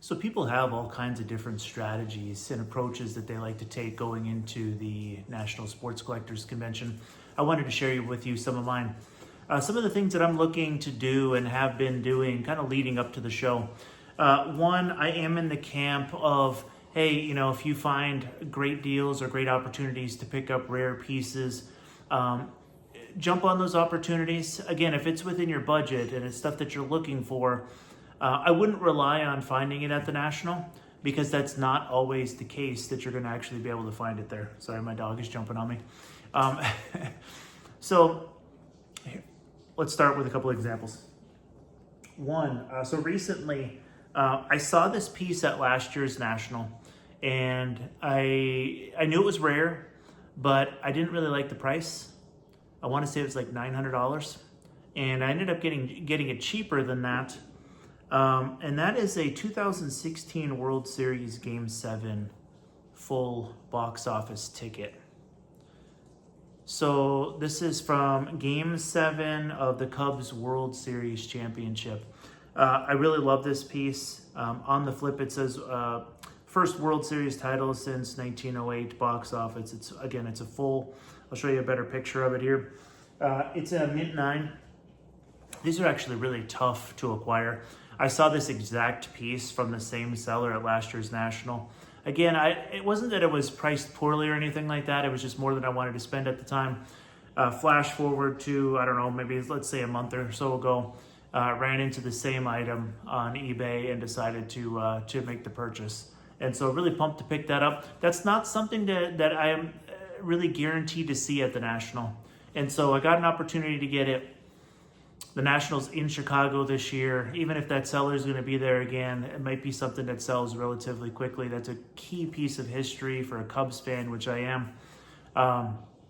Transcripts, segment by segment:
So people have all kinds of different strategies and approaches that they like to take going into the National Sports Collectors Convention. I wanted to share with you some of mine. Some of the things that I'm looking to do and have been doing kind of leading up to the show. One, I am in the camp of, hey, if you find great deals or great opportunities to pick up rare pieces, jump on those opportunities. Again, if it's within your budget and it's stuff that you're looking for, I wouldn't rely on finding it at the National, because that's not always the case that you're going to actually be able to find it there. Sorry, my dog is jumping on me. So let's start with a couple of examples. One, so recently I saw this piece at last year's National, and I knew it was rare, but I didn't really like the price. I want to say it was like $900, and I ended up getting it cheaper than that. And that is a 2016 World Series Game 7 full box office ticket. So this is from Game 7 of the Cubs World Series Championship. I really love this piece. On the flip it says first World Series title since 1908 box office. It's a full, I'll show you a better picture of it here. It's a mint 9. These are actually really tough to acquire. I saw this exact piece from the same seller at last year's National. Again, it wasn't that it was priced poorly or anything like that. It was just more than I wanted to spend at the time. Flash forward to, I don't know, maybe let's say a month or so ago, ran into the same item on eBay and decided to make the purchase. And so really pumped to pick that up. That's not something that I am really guaranteed to see at the National. And so I got an opportunity to get it. The National's in Chicago this year. Even if that seller is going to be there again, it might be something that sells relatively quickly. That's a key piece of history for a Cubs fan, which I am.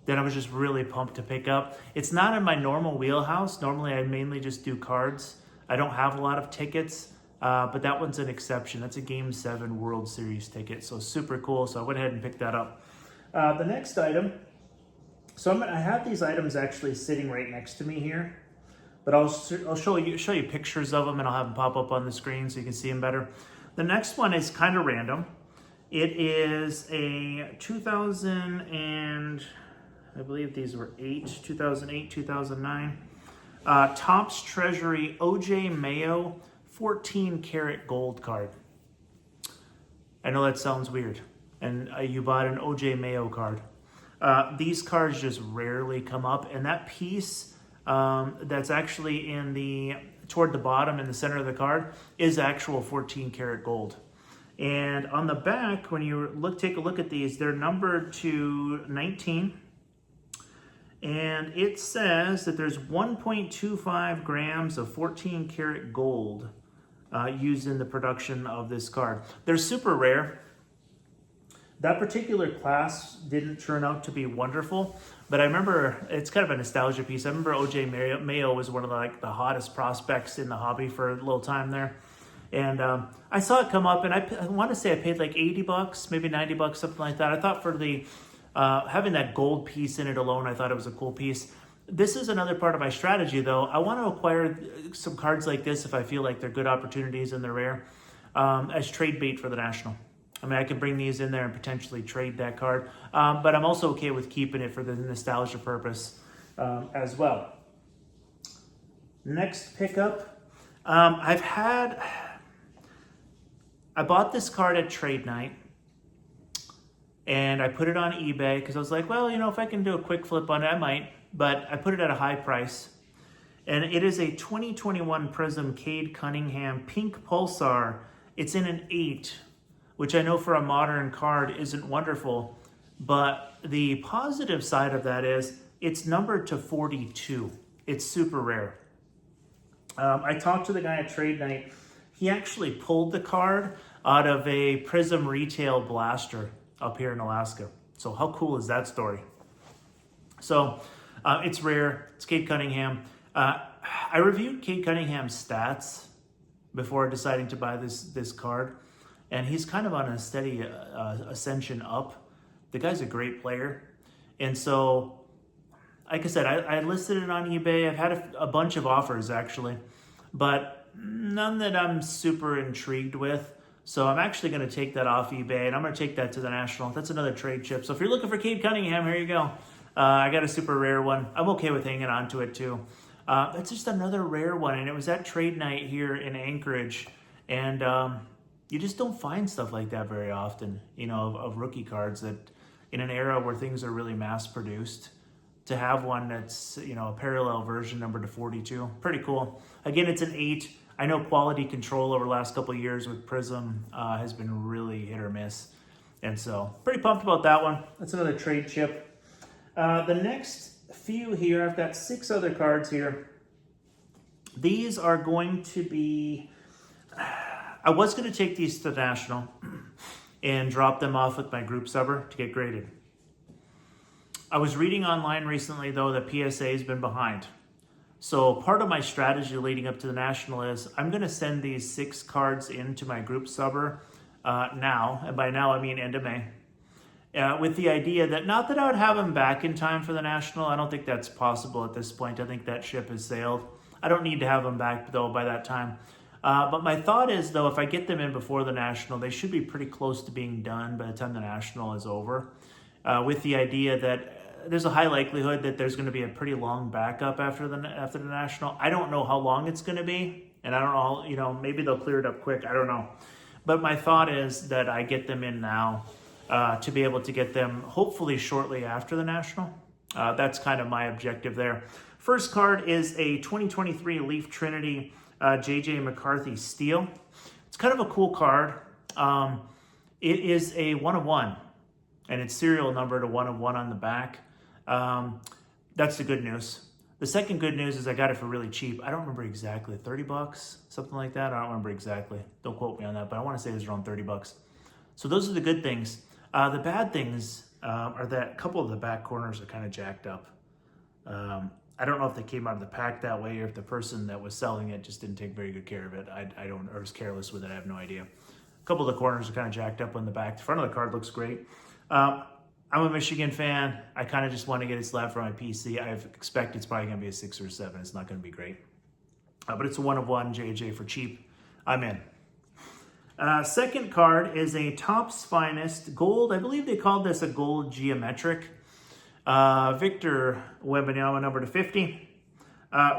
Then I was just really pumped to pick up. It's not in my normal wheelhouse. Normally I mainly just do cards. I don't have a lot of tickets, but that one's an exception. That's a Game 7 World Series ticket, so super cool. So I went ahead and picked that up. The next item, so I have these items actually sitting right next to me here. But I'll show you pictures of them, and I'll have them pop up on the screen so you can see them better. The next one is kind of random. It is a 2000 and I believe these were 2008, 2009. Topps Treasury O.J. Mayo 14 karat gold card. I know that sounds weird, and you bought an O.J. Mayo card. These cards just rarely come up, and that piece that's actually toward the bottom in the center of the card is actual 14 karat gold. And on the back, when you take a look at these, they're numbered to 19. And it says that there's 1.25 grams of 14 karat gold used in the production of this card. They're super rare. That particular class didn't turn out to be wonderful, but I remember it's kind of a nostalgia piece. I remember O.J. Mayo was one of the hottest prospects in the hobby for a little time there. And I saw it come up, and I want to say I paid like $80, maybe $90, something like that. I thought for the having that gold piece in it alone, I thought it was a cool piece. This is another part of my strategy, though. I want to acquire some cards like this if I feel like they're good opportunities and they're rare, as trade bait for the National. I mean, I can bring these in there and potentially trade that card, but I'm also okay with keeping it for the nostalgia purpose as well. Next pickup, I bought this card at trade night, and I put it on eBay because I was like, well, if I can do a quick flip on it, I might, but I put it at a high price. And it is a 2021 Prism Cade Cunningham Pink Pulsar. It's in an 8. Which I know for a modern card isn't wonderful, but the positive side of that is it's numbered to 42. It's super rare. I talked to the guy at trade night. He actually pulled the card out of a Prism Retail Blaster up here in Alaska. So how cool is that story? So it's rare. It's Cade Cunningham. I reviewed Cade Cunningham's stats before deciding to buy this card. And he's kind of on a steady ascension up. The guy's a great player. And so, like I said, I listed it on eBay. I've had a bunch of offers, actually. But none that I'm super intrigued with. So I'm actually going to take that off eBay, and I'm going to take that to the National. That's another trade chip. So if you're looking for Cade Cunningham, here you go. I got a super rare one. I'm okay with hanging on to it too. That's just another rare one, and it was at trade night here in Anchorage, and you just don't find stuff like that very often, of rookie cards that in an era where things are really mass produced, to have one that's, a parallel version numbered to 42. Pretty cool. Again, it's an 8. I know quality control over the last couple of years with Prism has been really hit or miss. And so pretty pumped about that one. That's another trade chip. The next few here, I've got 6 other cards here. These are going to be, I was going to take these to the National and drop them off with my group subber to get graded. I was reading online recently, though, that PSA has been behind. So part of my strategy leading up to the National is I'm going to send these 6 cards into my group subber now, and by now I mean end of May, with the idea that not that I would have them back in time for the National. I don't think that's possible at this point. I think that ship has sailed. I don't need to have them back, though, by that time. But my thought is, though, if I get them in before the National, they should be pretty close to being done by the time the National is over, with the idea that there's a high likelihood that there's going to be a pretty long backup after the National. I don't know how long it's going to be, and I don't know, maybe they'll clear it up quick. I don't know. But my thought is that I get them in now to be able to get them hopefully shortly after the National. That's kind of my objective there. First card is a 2023 Leaf Trinity J.J. McCarthy Steel. It's kind of a cool card. It is a 1 of 1, and it's serial numbered a 1 of 1 on the back. That's the good news. The second good news is I got it for really cheap. I don't remember exactly, $30, something like that. I don't remember exactly. Don't quote me on that, but I want to say it was around $30. So those are the good things. The bad things are that a couple of the back corners are kind of jacked up. I don't know if they came out of the pack that way or if the person that was selling it just didn't take very good care of it. I don't, or was careless with it. I have no idea. A couple of the corners are kind of jacked up on the back. The front of the card looks great. I'm a Michigan fan. I kind of just want to get it slapped for my PC. I expect it's probably going to be a 6 or 7. It's not going to be great. But it's a 1 of 1 JJ for cheap. I'm in. Second card is a Topps Finest Gold. I believe they called this a Gold Geometric. Victor Wembanyama, number to 50.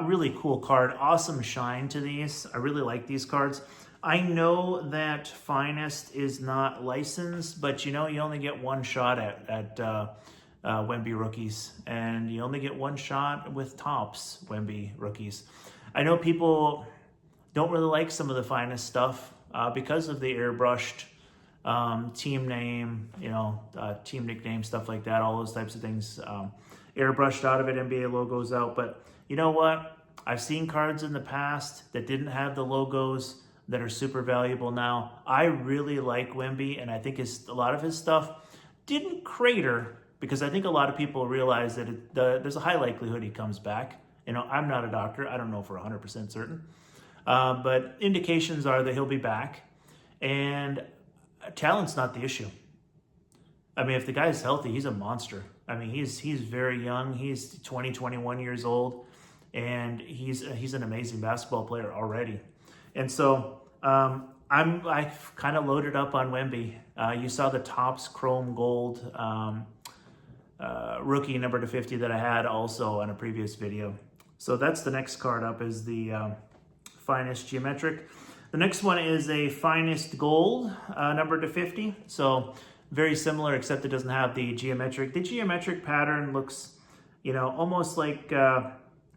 Really cool card. Awesome shine to these. I really like these cards. I know that Finest is not licensed, but you only get one shot at Wemby rookies, and you only get one shot with Topps Wemby rookies. I know people don't really like some of the Finest stuff because of the airbrushed team name, team nickname, stuff like that, all those types of things. Airbrushed out of it, NBA logos out. But you know what? I've seen cards in the past that didn't have the logos that are super valuable now. I really like Wemby, and I think a lot of his stuff didn't crater because I think a lot of people realize that there's a high likelihood he comes back. I'm not a doctor. I don't know for 100% certain. But indications are that he'll be back. And talent's not the issue. I mean, if the guy's healthy, he's a monster. I mean, he's very young. He's 20, 21 years old, and he's an amazing basketball player already. And so I've kind of loaded up on Wemby. You saw the Topps Chrome Gold rookie number to 50 that I had also on a previous video. So that's the next card up, is the Finest Geometric. The next one is a Finest Gold number to 50. So very similar, except it doesn't have the geometric. The geometric pattern looks, almost like,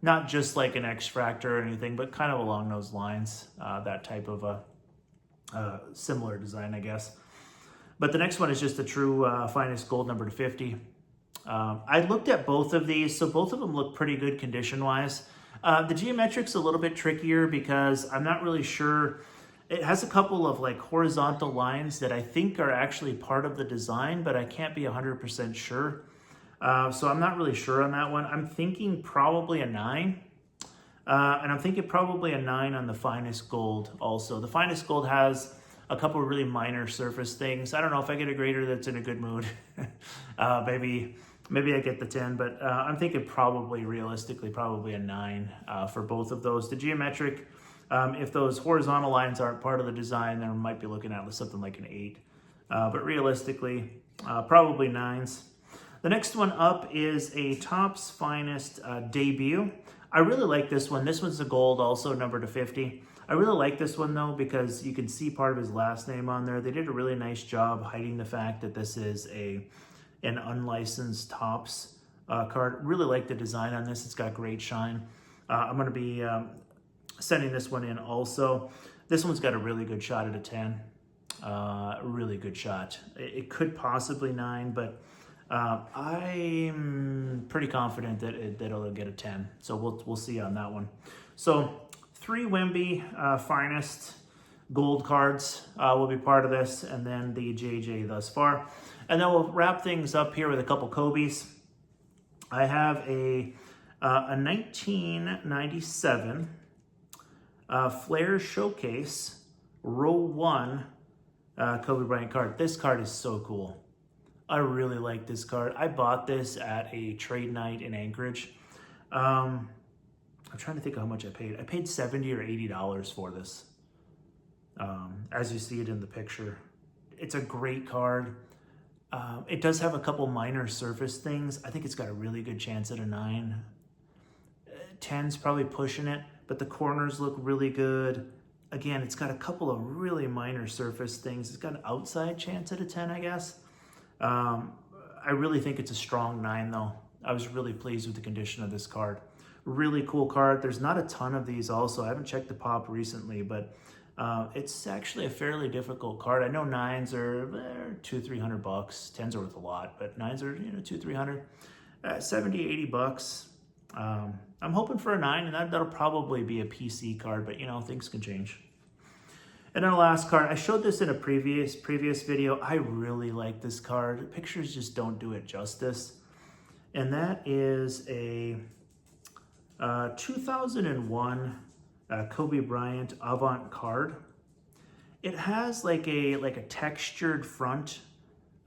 not just like an X-Fractor or anything, but kind of along those lines, that type of a similar design, I guess. But the next one is just a true Finest Gold number to 50. I looked at both of these, so both of them look pretty good condition-wise. The geometric's a little bit trickier because I'm not really sure. It has a couple of like horizontal lines that I think are actually part of the design, but I can't be 100% sure. So I'm not really sure on that one. I'm thinking probably a 9. And I'm thinking probably a 9 on the Finest Gold also. The Finest Gold has a couple of really minor surface things. I don't know if I get a grader that's in a good mood. Maybe I get the 10, but I'm thinking realistically, probably a 9 for both of those. The geometric, If those horizontal lines aren't part of the design, then we might be looking at something like an 8. But realistically, probably 9s. The next one up is a Topps Finest debut. I really like this one. This one's a gold, also numbered to 50. I really like this one though because you can see part of his last name on there. They did a really nice job hiding the fact that this is an unlicensed Topps card. Really like the design on this. It's got great shine. I'm going to be sending this one in also. This one's got a really good shot at a 10. Really good shot. It could possibly 9, but I'm pretty confident that it'll get a 10. So we'll see on that one. So 3 Wemby Finest gold cards will be part of this, and then the JJ thus far. And then we'll wrap things up here with a couple Kobe's. I have a 1997 Flair Showcase Row 1 Kobe Bryant card. This card is so cool. I really like this card. I bought this at a trade night in Anchorage. I'm trying to think of how much I paid. I paid $70 or $80 for this. As you see it in the picture. It's a great card. It does have a couple minor surface things. I think it's got a really good chance at a 9. 10's probably pushing it, but the corners look really good. Again, it's got a couple of really minor surface things. It's got an outside chance at a 10, I guess. I really think it's a strong 9 though. I was really pleased with the condition of this card. Really cool card. There's not a ton of these also. I haven't checked the pop recently, but it's actually a fairly difficult card. I know 9s are $200-300. 10s are worth a lot, but 9s are $200-300. $70-80. I'm hoping for a 9, and that'll probably be a PC card, but things can change. And then the last card, I showed this in a previous video. I really like this card. The pictures just don't do it justice. And that is a 2001 Kobe Bryant Avant card. It has like a textured front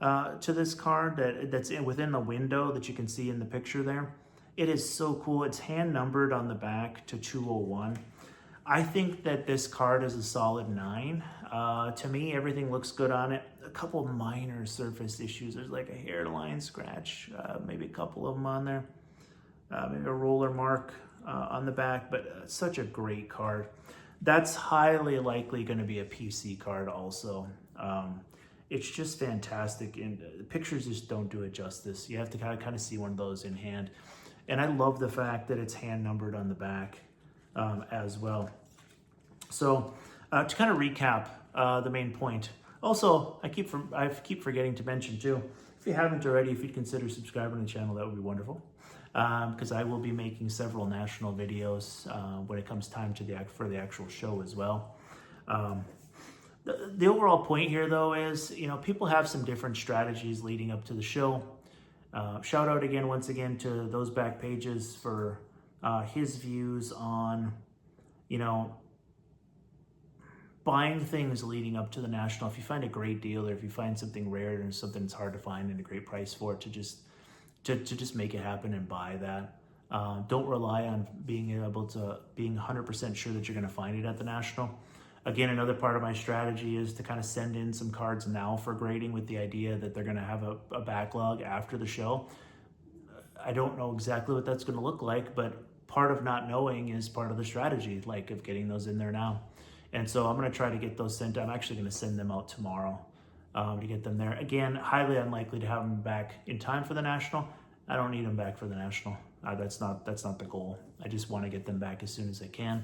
to this card that's within the window that you can see in the picture there. It is so cool. It's hand numbered on the back to 201. I think that this card is a solid 9. To me, everything looks good on it. A couple minor surface issues. There's like a hairline scratch, maybe a couple of them on there. Maybe a roller mark on the back, but such a great card. That's highly likely going to be a PC card also. It's just fantastic, and the pictures just don't do it justice. You have to kind of see one of those in hand. And I love the fact that it's hand numbered on the back. As well. So to kind of recap the main point. Also, I keep forgetting to mention too, if you haven't already, if you'd consider subscribing to the channel, that would be wonderful. Because I will be making several national videos when it comes time for the actual show as well. The overall point here though is, people have some different strategies leading up to the show. Shout out again, once again, to those back pages for his views on, buying things leading up to the National. If you find a great deal, or if you find something rare and something that's hard to find and a great price for it, to just make it happen and buy that. Don't rely on being 100% sure that you're going to find it at the National. Again, another part of my strategy is to kind of send in some cards now for grading with the idea that they're going to have a backlog after the show. I don't know exactly what that's going to look like, but part of not knowing is part of the strategy, like of getting those in there now. And so I'm going to try to get those sent out. I'm actually going to send them out tomorrow to get them there. Again, highly unlikely to have them back in time for the National. I don't need them back for the National. That's not the goal. I just want to get them back as soon as I can.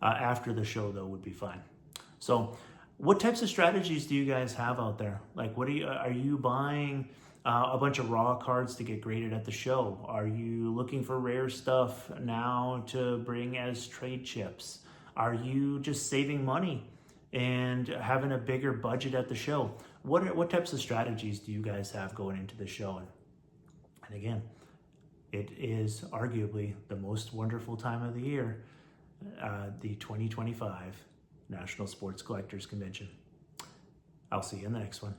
After the show, though, would be fine. So what types of strategies do you guys have out there? Like, are you buying a bunch of raw cards to get graded at the show? Are you looking for rare stuff now to bring as trade chips? Are you just saving money and having a bigger budget at the show? What types of strategies do you guys have going into the show? And again, it is arguably the most wonderful time of the year, the 2025 National Sports Collectors Convention. I'll see you in the next one.